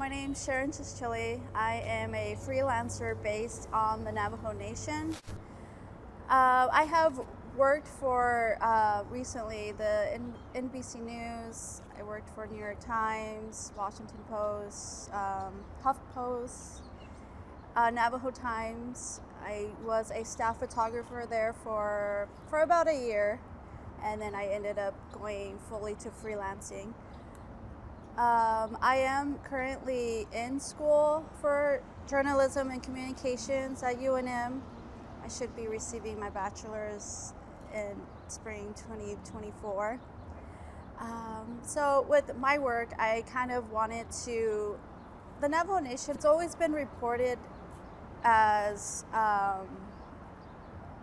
my name's Sharon Chischilly. I am a freelancer based on the Navajo Nation. I have worked for recently the NBC News. I worked for New York Times, Washington Post, HuffPost, Navajo Times. I was a staff photographer there for about a year, and then I ended up going fully to freelancing. I am currently in school for journalism and communications at UNM. I should be receiving my bachelor's in spring 2024. So with my work, I kind of wanted to, the Navajo Nation, it's always been reported as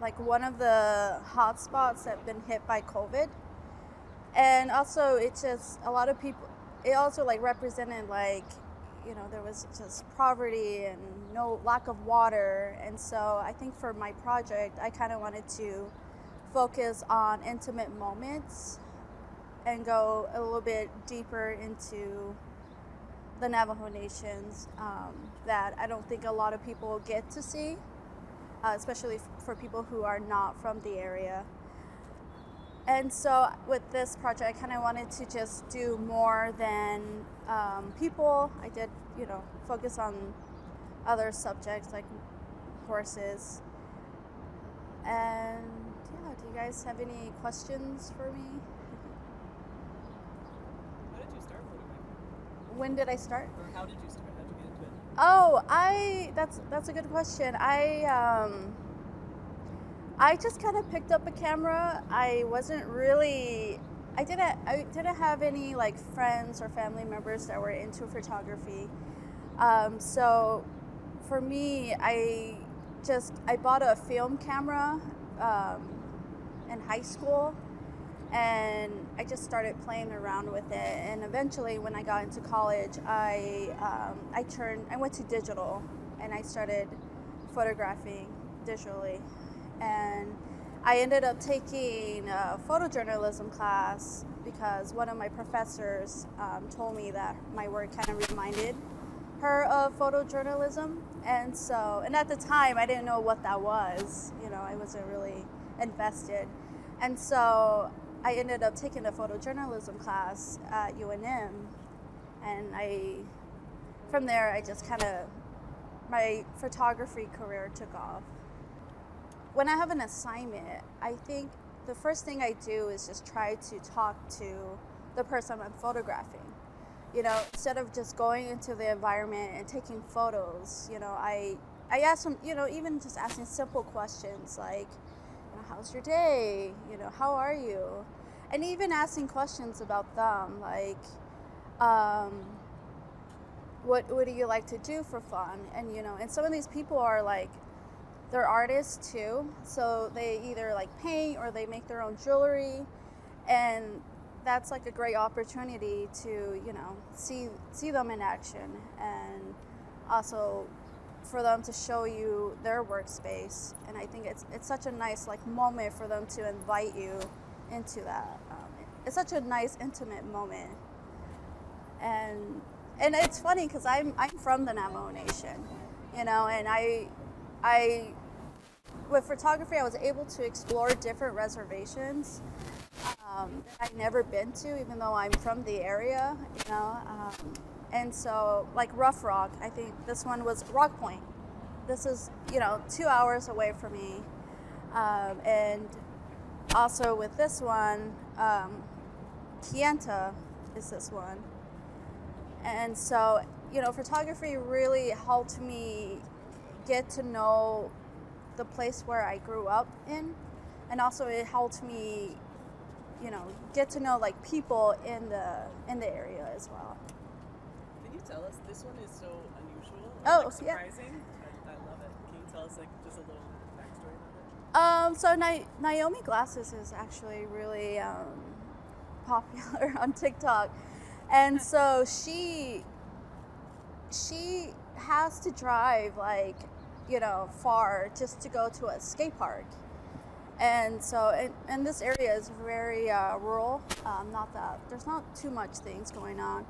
like one of the hotspots that have been hit by COVID. And also it's just a lot of people, it also like represented like, you know, there was just poverty and no lack of water. And so I think for my project, I kind of wanted to focus on intimate moments and go a little bit deeper into the Navajo Nations that I don't think a lot of people get to see, especially for people who are not from the area. And so with this project, I kind of wanted to just do more than people. I did, you know, focus on other subjects like horses. And yeah, do you guys have any questions for me? How did you start photographing? When did I start? Or how did you start? How did you get into it? Oh, that's a good question. I just kind of picked up a camera. I didn't have any like friends or family members that were into photography. So for me, I bought a film camera in high school, and I just started playing around with it. And eventually, when I got into college, I went to digital, and I started photographing digitally. And I ended up taking a photojournalism class because one of my professors told me that my work kind of reminded her of photojournalism. And at the time, I didn't know what that was. You know, I wasn't really invested. And so I ended up taking a photojournalism class at UNM. And from there, I just kind of, my photography career took off. When I have an assignment, I think the first thing I do is just try to talk to the person I'm photographing. You know, instead of just going into the environment and taking photos, you know, I ask them, you know, even just asking simple questions like, you know, how's your day? You know, how are you? And even asking questions about them, like, what do you like to do for fun? And, you know, and some of these people are like, they're artists too, so they either like paint or they make their own jewelry, and that's like a great opportunity to, you know, see them in action, and also for them to show you their workspace. And I think it's such a nice like moment for them to invite you into that. It's such a nice intimate moment, and it's funny because I'm from the Navajo Nation, you know, and I with photography, I was able to explore different reservations that I'd never been to, even though I'm from the area, you know. And so, like Rough Rock, I think this one was Rock Point. This is, you know, 2 hours away from me. And also with this one, Kienta is this one. And so, you know, photography really helped me get to know the place where I grew up in, and also it helped me, you know, get to know like people in the area as well. Can you tell us, this one is so unusual, Oh, surprising? yeah. I love it. Can you tell us like just a little backstory about it? So Naomi Glasses is actually really popular on TikTok, and so she has to drive like, you know, far just to go to a skate park. And so, and this area is very rural. There's not too much things going on.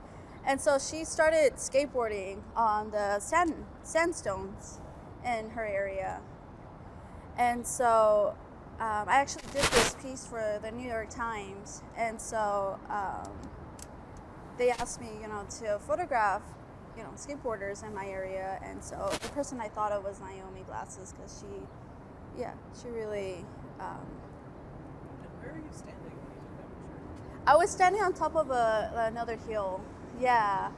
And so she started skateboarding on the sandstones in her area. And so I actually did this piece for the New York Times. And so they asked me, to photograph, skateboarders in my area. And so the person I thought of was Naomi Glasses, because she really. And where are you standing when you took that picture? I was standing on top of another hill. Yeah,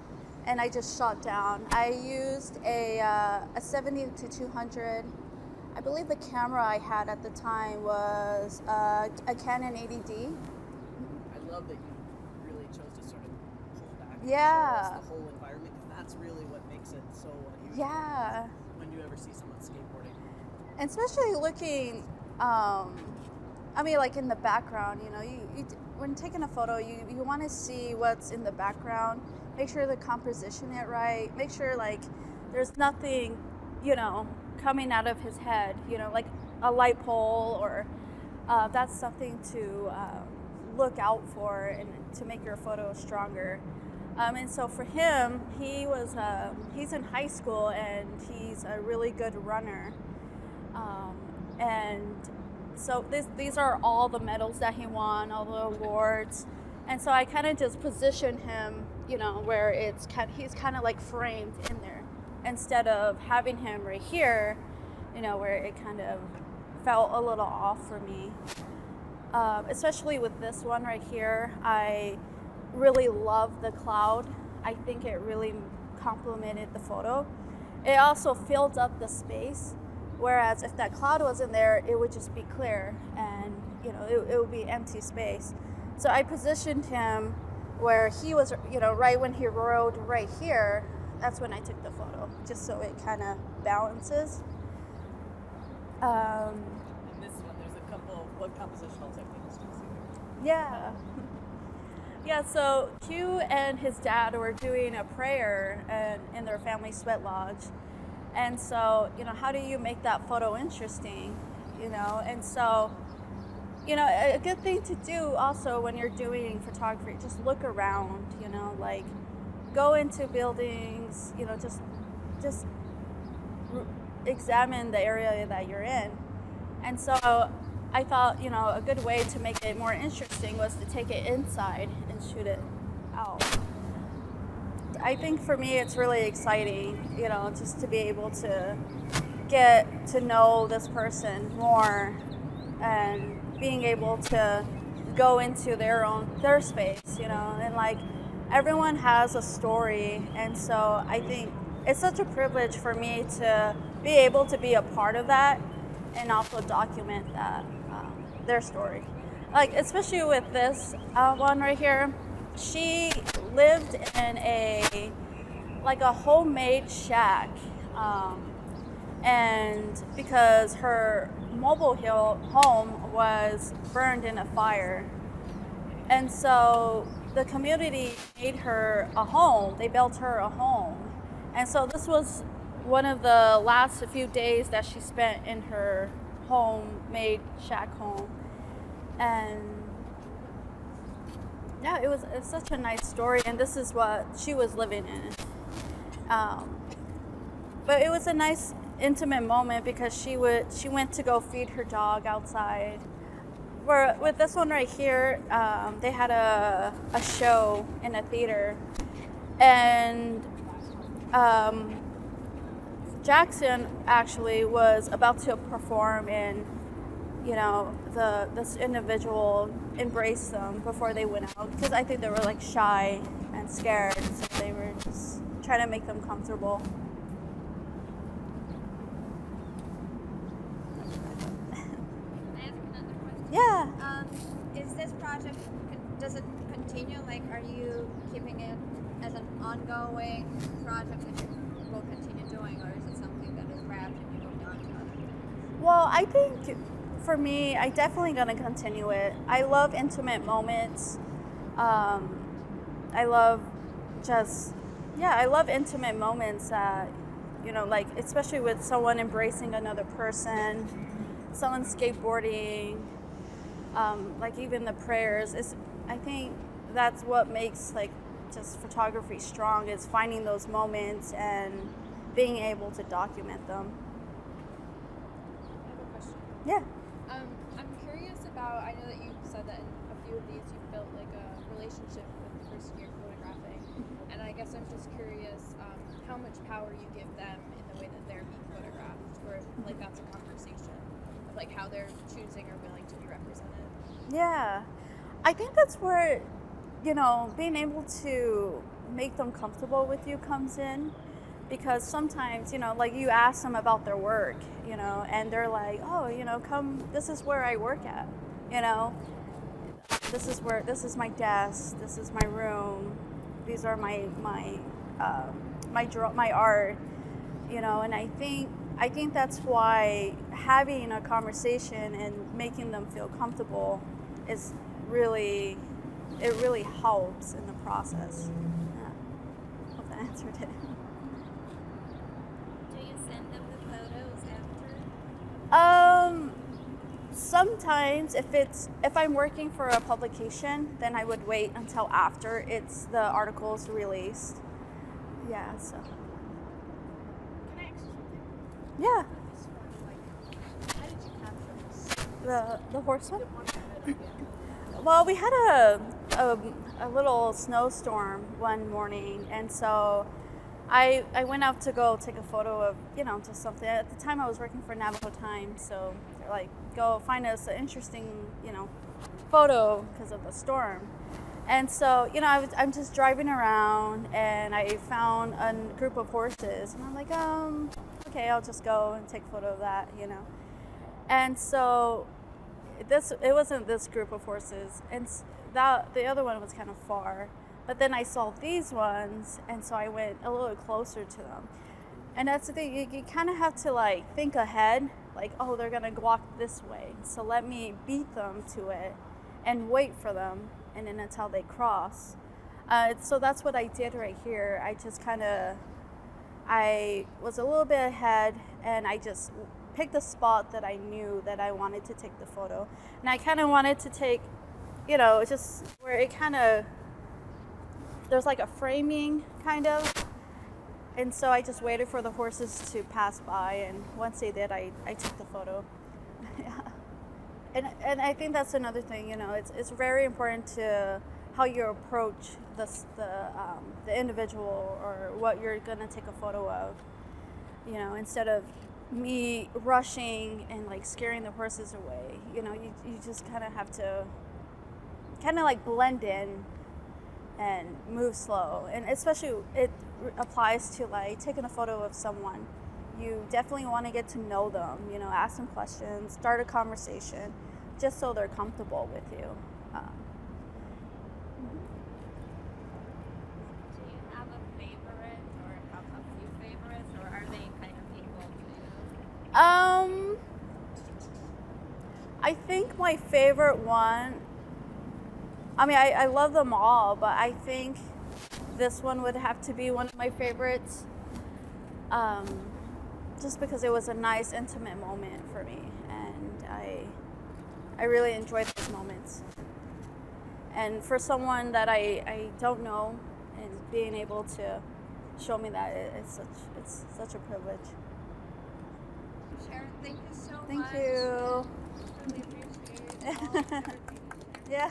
and I just shot down. I used a 70 to 200. I believe the camera I had at the time was a Canon 80D. I love that you really chose to sort of pull back and Yeah. show us the whole environment, because that's really what makes it so unusual. Yeah. When you ever see someone skateboarding. And especially looking, like in the background, you when taking a photo, you want to see what's in the background, make sure the composition is right, make sure like there's nothing, coming out of his head, like a light pole, or that's something to look out for and to make your photo stronger. And so for him, he's in high school and he's a really good runner. And so these are all the medals that he won, all the awards. And so I kind of just positioned him, where he's kind of like framed in there, instead of having him right here, where it kind of felt a little off for me. Especially with this one right here, I really love the cloud. I think it really complemented the photo. It also filled up the space. Whereas if that cloud wasn't there, it would just be clear and, it would be empty space. So I positioned him where he was, right when he rode right here, that's when I took the photo, just so it kind of balances. In this one, there's a couple of what compositional techniques do you see there? Yeah. Yeah, so Q and his dad were doing a prayer in their family sweat lodge. And so, how do you make that photo interesting, And so, a good thing to do also when you're doing photography, just look around, like go into buildings, just examine the area that you're in. And so I thought, a good way to make it more interesting was to take it inside and shoot it out. I think for me it's really exciting, just to be able to get to know this person more and being able to go into their space, and like everyone has a story. And so I think it's such a privilege for me to be able to be a part of that and also document that, their story. Like, especially with this one right here, she lived in a homemade shack, and because her mobile home was burned in a fire, and so the community made her a home. They built her a home, and so this was one of the last few days that she spent in her homemade shack home. And yeah, it's such a nice story, and this is what she was living in. But it was a nice intimate moment because she went to go feed her dog outside. With this one right here, they had a show in a theater, and Jackson actually was about to perform, and this individual embraced them before they went out, because I think they were like shy and scared, so they were just trying to make them comfortable. Can I ask another question? Yeah. Is this project, does it continue? Like, are you keeping it as an ongoing project that you will continue doing, or is it something that is wrapped and you move on to other things? Well, I think for me, I definitely gonna continue it. I love intimate moments. I love intimate moments that, like, especially with someone embracing another person, someone skateboarding, like even the prayers. I think that's what makes like just photography strong is finding those moments and being able to document them. I have a question. Yeah. I'm curious about, I know that you said that in a few of these you've built like a relationship with the person you're photographing, and I guess I'm just curious how much power you give them in the way that they're being photographed, or if like that's a conversation of like how they're choosing or willing to be represented. Yeah. I think that's where, being able to make them comfortable with you comes in. Because sometimes, like you ask them about their work, and they're like, oh, come, this is where I work at, this is my desk, this is my room, these are my art, and I think that's why having a conversation and making them feel comfortable is really helps in the process. Yeah. Hope that answered it. Do you send them the photos after? Sometimes if I'm working for a publication, then I would wait until after the article's released. Yeah, so. Can I ask you something? Yeah. This one, how did you capture this? The horseman? The one that yeah. Well, we had a little snowstorm one morning, and so I went out to go take a photo of, just something. At the time I was working for Navajo Time, so they're like, go find us an interesting, photo because of the storm. And so, I'm just driving around and I found a group of horses, and I'm like, okay, I'll just go and take a photo of that, And so it wasn't this group of horses, and the other one was kind of far. But then I saw these ones, and so I went a little closer to them. And that's the thing, you kind of have to like think ahead, like, oh, they're gonna walk this way, so let me beat them to it and wait for them, and then until they cross. So that's what I did right here. I was a little bit ahead, and I just picked a spot that I knew that I wanted to take the photo. And I kind of wanted to take, just where it kind of, there's like a framing kind of. And so I just waited for the horses to pass by, and once they did, I took the photo. Yeah. And I think that's another thing, it's very important to how you approach the individual or what you're gonna take a photo of. Instead of me rushing and like scaring the horses away, you just kind of have to kind of like blend in and move slow. And especially it applies to like taking a photo of someone. You definitely want to get to know them, ask them questions, start a conversation, just so they're comfortable with you. Do you have a favorite or a few favorites, or are they kind of equal to you? I think my favorite one, I love them all, but I think this one would have to be one of my favorites, just because it was a nice, intimate moment for me, and I really enjoyed those moments. And for someone that I don't know, and being able to show me that, it's such a privilege. Sharon, thank you so Thank much. you. Really appreciate all of everything. Yeah.